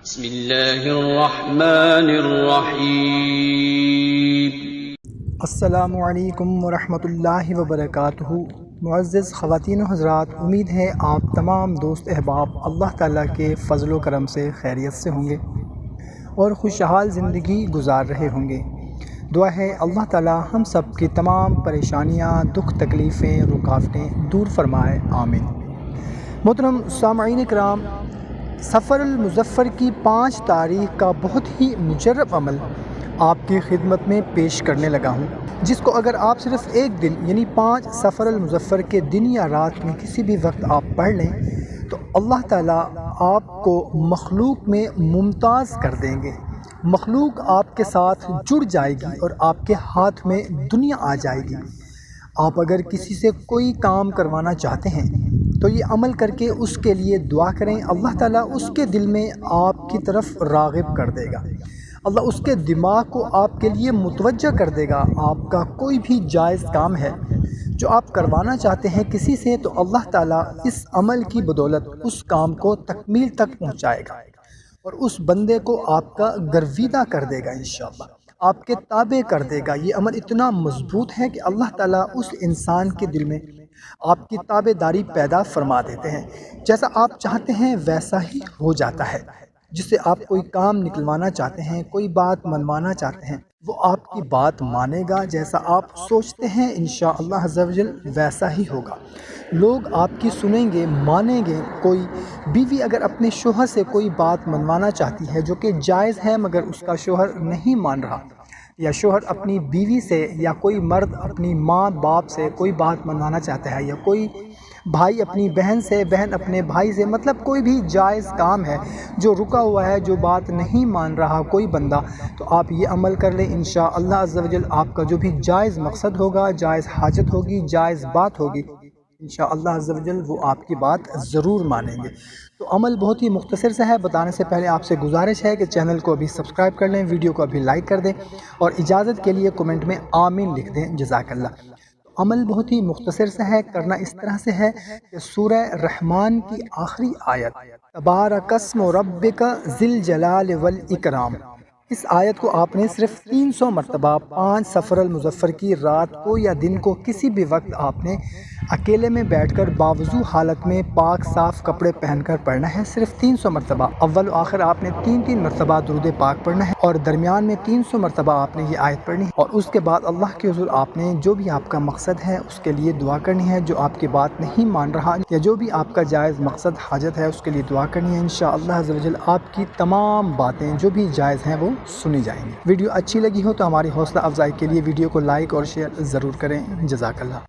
بسم اللہ الرحمن الرحیم۔ السلام علیکم ورحمۃ اللہ وبرکاتہ۔ معزز خواتین و حضرات، امید ہے آپ تمام دوست احباب اللہ تعالیٰ کے فضل و کرم سے خیریت سے ہوں گے اور خوشحال زندگی گزار رہے ہوں گے۔ دعا ہے اللہ تعالیٰ ہم سب کی تمام پریشانیاں، دکھ، تکلیفیں، رکاوٹیں دور فرمائے، آمین۔ محترم سامعین کرام، سفر المظفر کی 5 تاریخ کا بہت ہی مجرب عمل آپ کی خدمت میں پیش کرنے لگا ہوں، جس کو اگر آپ صرف ایک دن یعنی 5 سفر المظفر کے دن یا رات میں کسی بھی وقت آپ پڑھ لیں تو اللہ تعالیٰ آپ کو مخلوق میں ممتاز کر دیں گے۔ مخلوق آپ کے ساتھ جڑ جائے گی اور آپ کے ہاتھ میں دنیا آ جائے گی۔ آپ اگر کسی سے کوئی کام کروانا چاہتے ہیں تو یہ عمل کر کے اس کے لیے دعا کریں، اللہ تعالیٰ اس کے دل میں آپ کی طرف راغب کر دے گا، اللہ اس کے دماغ کو آپ کے لیے متوجہ کر دے گا۔ آپ کا کوئی بھی جائز کام ہے جو آپ کروانا چاہتے ہیں کسی سے، تو اللہ تعالیٰ اس عمل کی بدولت اس کام کو تکمیل تک پہنچائے گا اور اس بندے کو آپ کا گرویدہ کر دے گا، انشاءاللہ آپ کے تابع کر دے گا۔ یہ عمل اتنا مضبوط ہے کہ اللہ تعالیٰ اس انسان کے دل میں آپ کی تابع داری پیدا فرما دیتے ہیں۔ جیسا آپ چاہتے ہیں ویسا ہی ہو جاتا ہے۔ جس سے آپ کوئی کام نکلوانا چاہتے ہیں، کوئی بات منوانا چاہتے ہیں، وہ آپ کی بات مانے گا۔ جیسا آپ سوچتے ہیں انشاءاللہ عز و جل ویسا ہی ہوگا۔ لوگ آپ کی سنیں گے، مانیں گے۔ کوئی بیوی اگر اپنے شوہر سے کوئی بات منوانا چاہتی ہے جو کہ جائز ہے مگر اس کا شوہر نہیں مان رہا، یا شوہر اپنی بیوی سے یا کوئی مرد اپنی ماں باپ سے کوئی بات منوانا چاہتا ہے، یا کوئی بھائی اپنی بہن سے، بہن اپنے بھائی سے، مطلب کوئی بھی جائز کام ہے جو رکا ہوا ہے، جو بات نہیں مان رہا کوئی بندہ، تو آپ یہ عمل کر لیں، انشاءاللہ عز و جل آپ کا جو بھی جائز مقصد ہوگا، جائز حاجت ہوگی، جائز بات ہوگی، انشاءاللہ عز و جل وہ آپ کی بات ضرور مانیں گے۔ تو عمل بہت ہی مختصر سا ہے۔ بتانے سے پہلے آپ سے گزارش ہے کہ چینل کو ابھی سبسکرائب کر لیں، ویڈیو کو ابھی لائک کر دیں اور اجازت کے لیے کومنٹ میں آمین لکھ دیں، جزاک اللہ۔ عمل بہت ہی مختصر سے ہے، کرنا اس طرح سے ہے کہ سورہ رحمان کی آخری آیت تبارک اسم ربک ذی الجلال والاکرام، اس آیت کو آپ نے صرف 300 مرتبہ 5 سفر المظفر کی رات کو یا دن کو کسی بھی وقت آپ نے اکیلے میں بیٹھ کر باوضو حالت میں پاک صاف کپڑے پہن کر پڑھنا ہے، صرف 300 مرتبہ۔ اول و آخر آپ نے 3 مرتبہ درود پاک پڑھنا ہے اور درمیان میں 300 مرتبہ آپ نے یہ آیت پڑھنی ہے، اور اس کے بعد اللہ کے حضور آپ نے جو بھی آپ کا مقصد ہے اس کے لیے دعا کرنی ہے۔ جو آپ کی بات نہیں مان رہا یا جو بھی آپ کا جائز مقصد حاجت ہے اس کے لیے دعا کرنی ہے، انشاءاللہ عز و جل آپ کی تمام باتیں جو بھی جائز ہیں وہ سنی جائیں گی۔ ویڈیو اچھی لگی ہو تو ہماری حوصلہ افزائی کے لیے ویڈیو کو لائک اور شیئر ضرور کریں، جزاک اللہ۔